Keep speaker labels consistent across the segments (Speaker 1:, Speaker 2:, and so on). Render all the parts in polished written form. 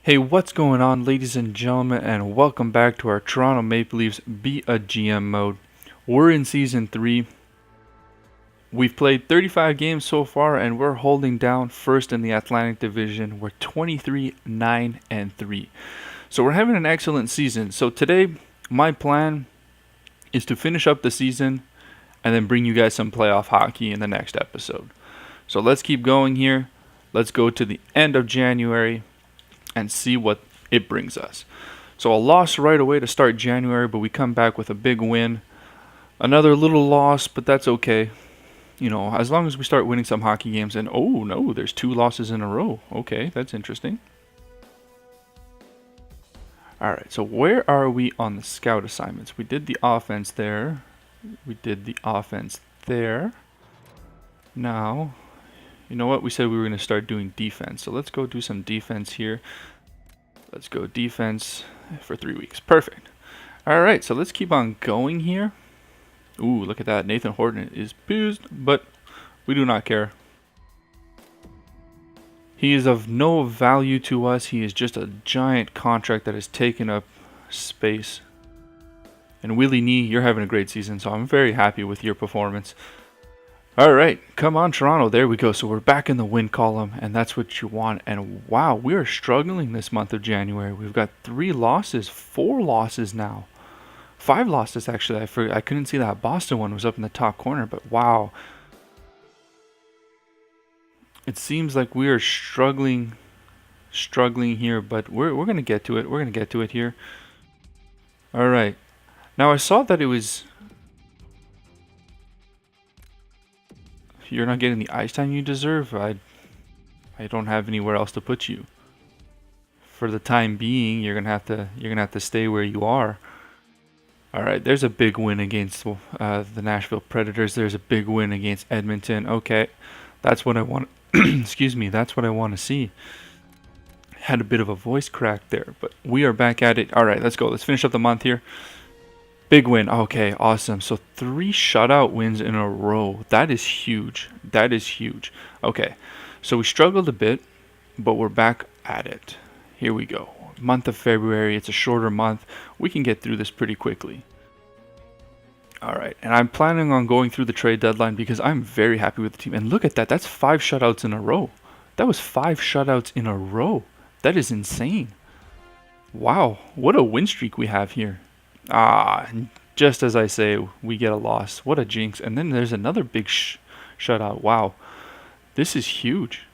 Speaker 1: Hey, what's going on, ladies and gentlemen, and welcome back to our Toronto Maple Leafs Be a GM mode. We're in Season 3. We've played 35 games so far, and we're holding down first in the Atlantic Division. We're 23-9-3. So we're having an excellent season. So today, my plan is to finish up the season and then bring you guys some playoff hockey in the next episode. So let's keep going here. Let's go to the end of January and see what it brings us. So a loss right away to start January, but we come back with a big win. Another little loss, but that's okay. You know, as long as we start winning some hockey games. And oh no, there's 2 losses in a row. Okay, that's interesting. Alright, so where are we on the scout assignments? We did the offense there. We did the offense there. Now, you know what? We said we were going to start doing defense. So let's go do some defense here. Let's go defense for 3 weeks. Perfect. All right, so let's keep on going here. Ooh, look at that. Nathan Horton is boozed, but we do not care. He is of no value to us. He is just a giant contract that has taken up space. And Willie Nee, you're having a great season, so I'm very happy with your performance. All right, come on, Toronto. There we go. So we're back in the win column, and that's what you want. And wow, we are struggling this month of January. We've got 3 losses, 4 losses now. 5 losses, actually. I couldn't see that Boston one was up in the top corner, but wow. It seems like we are struggling here, but we're going to get to it. We're going to get to it here. All right. Now, I saw that it was... You're not getting the ice time you deserve. I don't have anywhere else to put you. For the time being, you're gonna have to stay where you are. All right, there's a big win against the Nashville Predators. There's a big win against Edmonton. Okay, that's what I want. Excuse me, that's what I want to see. Had a bit of a voice crack there, but we are back at it. All right, let's go. Let's finish up the month here. Big win. Okay, awesome. So 3 shutout wins in a row. That is huge. That is huge. Okay, so we struggled a bit, but we're back at it. Here we go. Month of February. It's a shorter month. We can get through this pretty quickly. All right, and I'm planning on going through the trade deadline because I'm very happy with the team. And look at that. That's 5 shutouts in a row. That was 5 shutouts in a row. That is insane. Wow, what a win streak we have here. Just as I say, we get a loss. What a jinx. And then there's another big shutout. Wow. This is huge.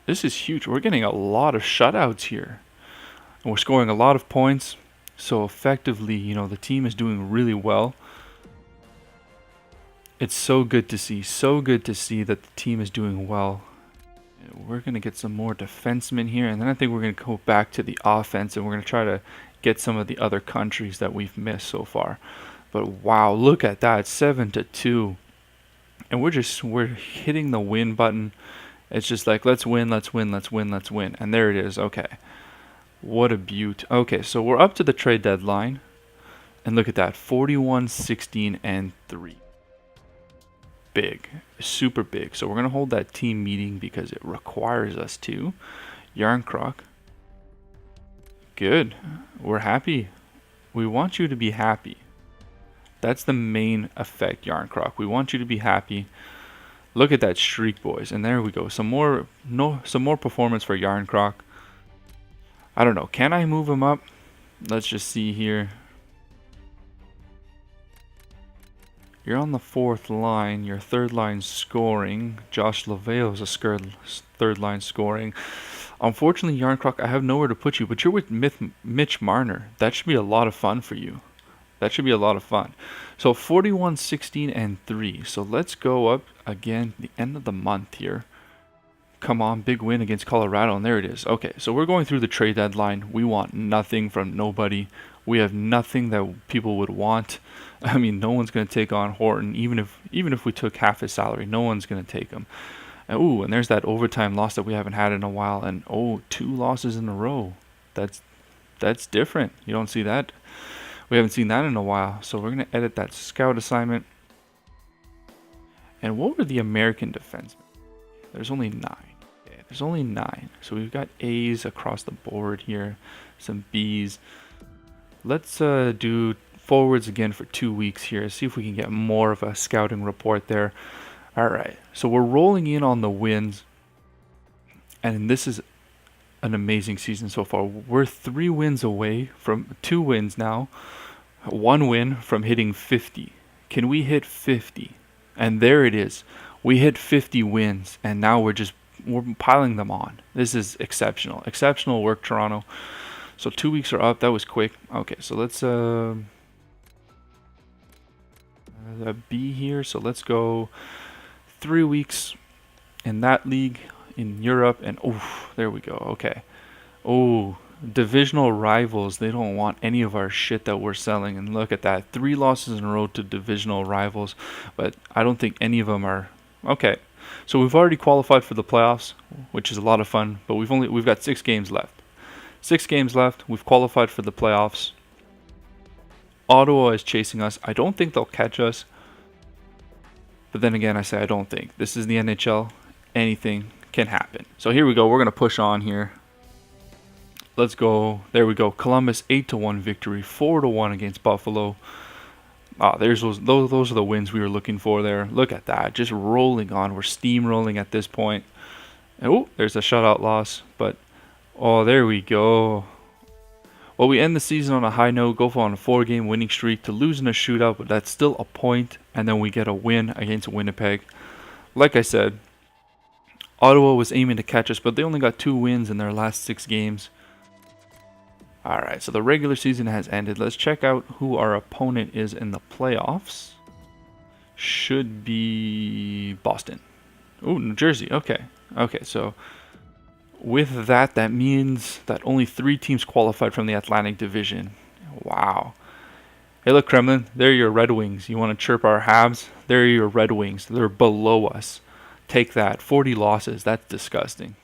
Speaker 1: This is huge. We're getting a lot of shutouts here. And we're scoring a lot of points. So effectively, you know, the team is doing really well. It's so good to see. So good to see that the team is doing well. We're going to get some more defensemen here. And then I think we're going to go back to the offense. And we're going to try to get some of the other countries that we've missed so far. But wow, look at that, 7-2. And we're hitting the win button. It's just like, let's win, let's win, let's win, let's win. And there it is. Okay. What a beaut. Okay, so we're up to the trade deadline. And look at that, 41-16-3. Big, super big. So we're going to hold that team meeting because it requires us to. Yarncroc. Good. We're happy. We want you to be happy. That's the main effect, Yarncroc. We want you to be happy. Look at that streak, boys. And there we go. Some more performance for Yarncroc. I don't know. Can I move him up? Let's just see here. You're on the 4th line. Your 3rd line scoring. Josh Laveo's a 3rd line scoring. Unfortunately, Yarncroc, I have nowhere to put you, but you're with Mitch Marner. That should be a lot of fun for you. That should be a lot of fun. So 41-16-3. So let's go up again, the end of the month here. Come on, big win against Colorado, and there it is. Okay, so we're going through the trade deadline. We want nothing from nobody. We have nothing that people would want. I mean, no one's going to take on Horton, even if we took half his salary. No one's going to take him. Ooh, and there's that overtime loss that we haven't had in a while. And 2 losses in a row. That's different. You don't see that. We haven't seen that in a while. So we're going to edit that scout assignment. And what were the American defensemen? There's only 9. There's only 9. So we've got A's across the board here, some B's. Let's do forwards again for 2 weeks here. See if we can get more of a scouting report there. All right, so we're rolling in on the wins, and this is an amazing season so far. We're 3 wins away from 2 wins now, 1 win from hitting 50. Can we hit 50? And there it is. We hit 50 wins, and now we're piling them on. This is exceptional. Exceptional work, Toronto. So 2 weeks are up. That was quick. Okay, so let's B here. So let's go 3 weeks in that league in Europe, and oh, there we go. Okay. Oh, divisional rivals. They don't want any of our shit that we're selling. And look at that. 3 losses in a row to divisional rivals, but I don't think any of them are okay. So we've already qualified for the playoffs, which is a lot of fun, but we've got 6 games left. 6 games left. We've qualified for the playoffs. Ottawa is chasing us. I don't think they'll catch us. But then again, I say I don't think. This is the NHL. Anything can happen. So here we go. We're going to push on here. Let's go. There we go. Columbus 8-1 victory. 4-1 against Buffalo. Those are the wins we were looking for there. Look at that. Just rolling on. We're steamrolling at this point. Oh, there's a shutout loss. But, oh, there we go. Well, we end the season on a high note, go on a 4-game winning streak to lose in a shootout, but that's still a point, and then we get a win against Winnipeg. Like I said, Ottawa was aiming to catch us, but they only got 2 wins in their last 6 games. Alright, so the regular season has ended. Let's check out who our opponent is in the playoffs. Should be Boston. Oh, New Jersey. Okay. Okay, so with that, that means that only 3 teams qualified from the Atlantic Division. Wow. Hey, look, Kremlin, there are your Red Wings. You want to chirp our Habs? There are your Red Wings. They're below us. Take that. 40 losses. That's disgusting.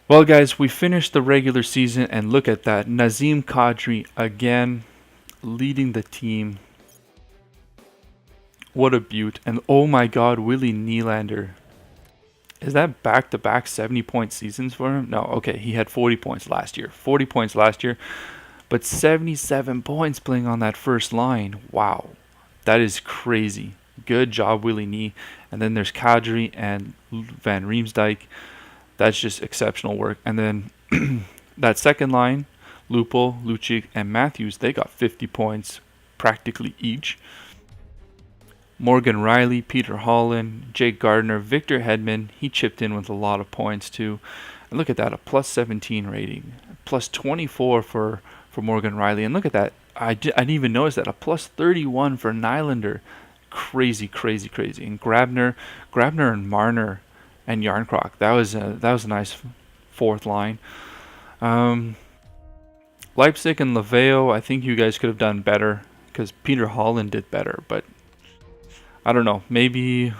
Speaker 1: Well, guys, we finished the regular season, and look at that. Nazem Kadri again leading the team. What a beaut. And oh my god, Willie Nylander. Is that back-to-back 70-point seasons for him? No, okay, he had 40 points last year. 40 points last year, but 77 points playing on that first line. Wow, that is crazy. Good job, Willie Nylander. And then there's Kadri and Van Riemsdyk. That's just exceptional work. And then that second line, Lupul, Lucic, and Matthews, they got 50 points practically each. Morgan Rielly, Peter Holland, Jake Gardiner, Victor Hedman, he chipped in with a lot of points too. And look at that, a plus 17 rating. Plus 24 for Morgan Rielly. And look at that, I didn't even notice that, a plus 31 for Nylander. Crazy, crazy, crazy. And Grabner and Marner and Yarncroc. That was a nice 4th line. Leipzig and Laveo, I think you guys could have done better because Peter Holland did better, but I don't know. Maybe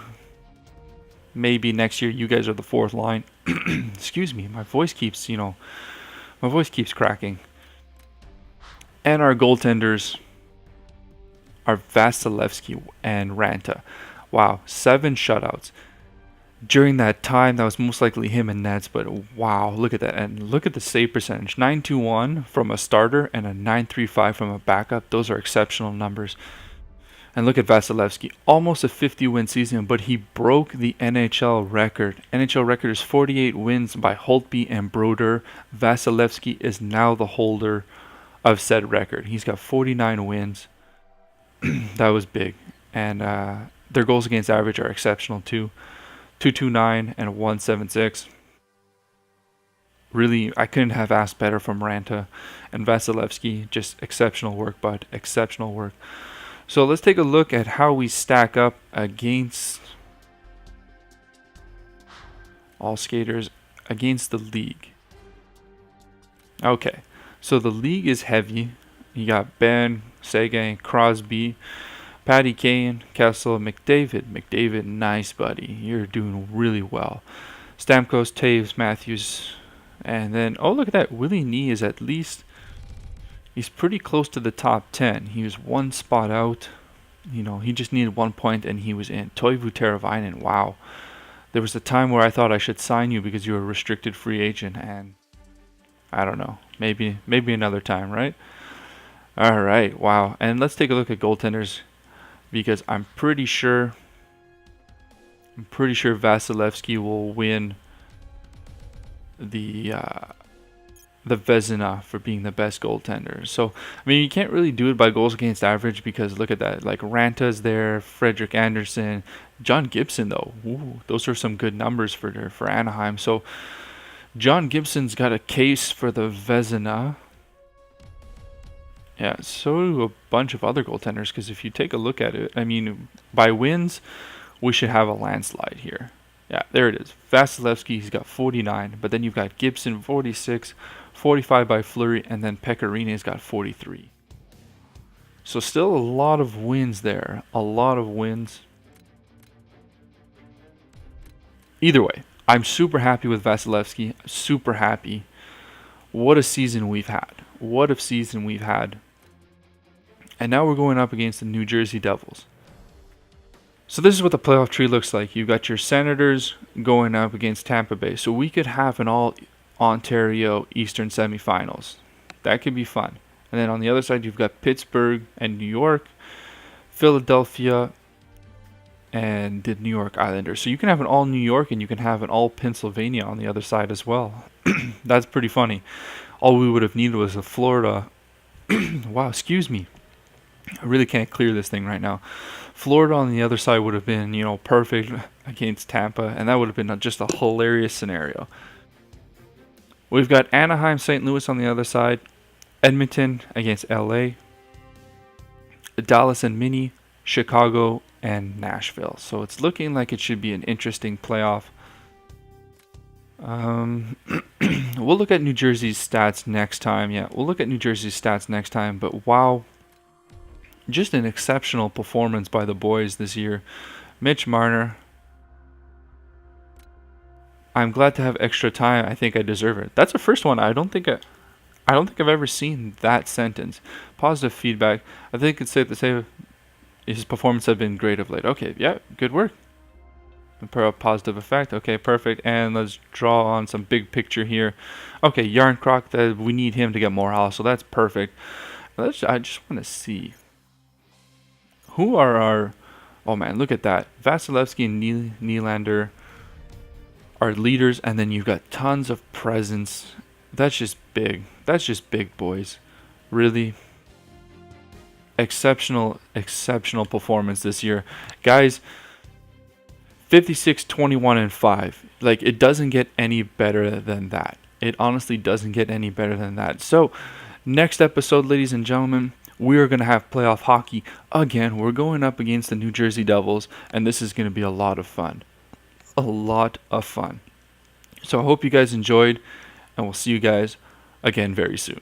Speaker 1: next year you guys are the 4th line. Excuse me, my voice keeps cracking. And our goaltenders are Vasilevsky and Ranta. Wow, 7 shutouts. During that time, that was most likely him and Nets, but wow, look at that. And look at the save percentage. 921 from a starter and a 935 from a backup. Those are exceptional numbers. And look at Vasilevsky, almost a 50-win season, but he broke the NHL record. NHL record is 48 wins by Holtby and Brodeur. Vasilevsky is now the holder of said record. He's got 49 wins. That was big. And their goals against average are exceptional too. 229 and 176. Really, I couldn't have asked better from Ranta and Vasilevsky. Just exceptional work, bud. Exceptional work. So let's take a look at how we stack up against all skaters against the league. Okay, so the league is heavy. You got Ben, Seguin, Crosby, Patty Kane, Kessel, McDavid. McDavid, nice buddy. You're doing really well. Stamkos, Taves, Matthews, and then, oh, look at that. Willie Nylander is at least, he's pretty close to the top 10. He was 1 spot out. You know, he just needed 1 point and he was in. Toivu Teravainen, wow. There was a time where I thought I should sign you because you were a restricted free agent, and I don't know. Maybe another time, right? All right. Wow. And let's take a look at goaltenders because I'm pretty sure Vasilevsky will win the Vezina for being the best goaltender. So, I mean, you can't really do it by goals against average because look at that. Like, Ranta's there, Frederick Anderson, John Gibson, though. Ooh, those are some good numbers for Anaheim. So, John Gibson's got a case for the Vezina. Yeah, so do a bunch of other goaltenders because if you take a look at it, I mean, by wins, we should have a landslide here. Yeah, there it is. Vasilevsky, he's got 49, but then you've got Gibson, 46, 45 by Fleury, and then Pecorino's got 43. So still a lot of wins there. A lot of wins. Either way, I'm super happy with Vasilevsky. Super happy. What a season we've had. What a season we've had. And now we're going up against the New Jersey Devils. So this is what the playoff tree looks like. You've got your Senators going up against Tampa Bay. So we could have an all-Ontario Eastern semifinals. That could be fun. And then on the other side, you've got Pittsburgh and New York, Philadelphia, and the New York Islanders. So you can have an all-New York and you can have an all-Pennsylvania on the other side as well. That's pretty funny. All we would have needed was a Florida. Wow, excuse me. I really can't clear this thing right now. Florida on the other side would have been, perfect against Tampa, and that would have been just a hilarious scenario. We've got Anaheim, St. Louis on the other side, Edmonton against LA, Dallas and Mini, Chicago, and Nashville. So it's looking like it should be an interesting playoff. We'll look at New Jersey's stats next time. Yeah, we'll look at New Jersey's stats next time, but wow. Just an exceptional performance by the boys this year. Mitch Marner. I'm glad to have extra time. I think I deserve it. That's the first one. I don't think I've ever seen that sentence. Positive feedback. I think it's safe to say his performance has been great of late. Okay, yeah, good work. Positive effect. Okay, perfect. And let's draw on some big picture here. Okay, Yarncroc. We need him to get more house, so that's perfect. I just want to see. Who are our... Oh, man, look at that. Vasilevsky and Nylander are leaders, and then you've got tons of presence. That's just big. That's just big, boys. Really exceptional performance this year. Guys, 56, 21, and 5. Like, it doesn't get any better than that. It honestly doesn't get any better than that. So, next episode, ladies and gentlemen, we are going to have playoff hockey again. We're going up against the New Jersey Devils, and this is going to be a lot of fun. A lot of fun. So I hope you guys enjoyed, and we'll see you guys again very soon.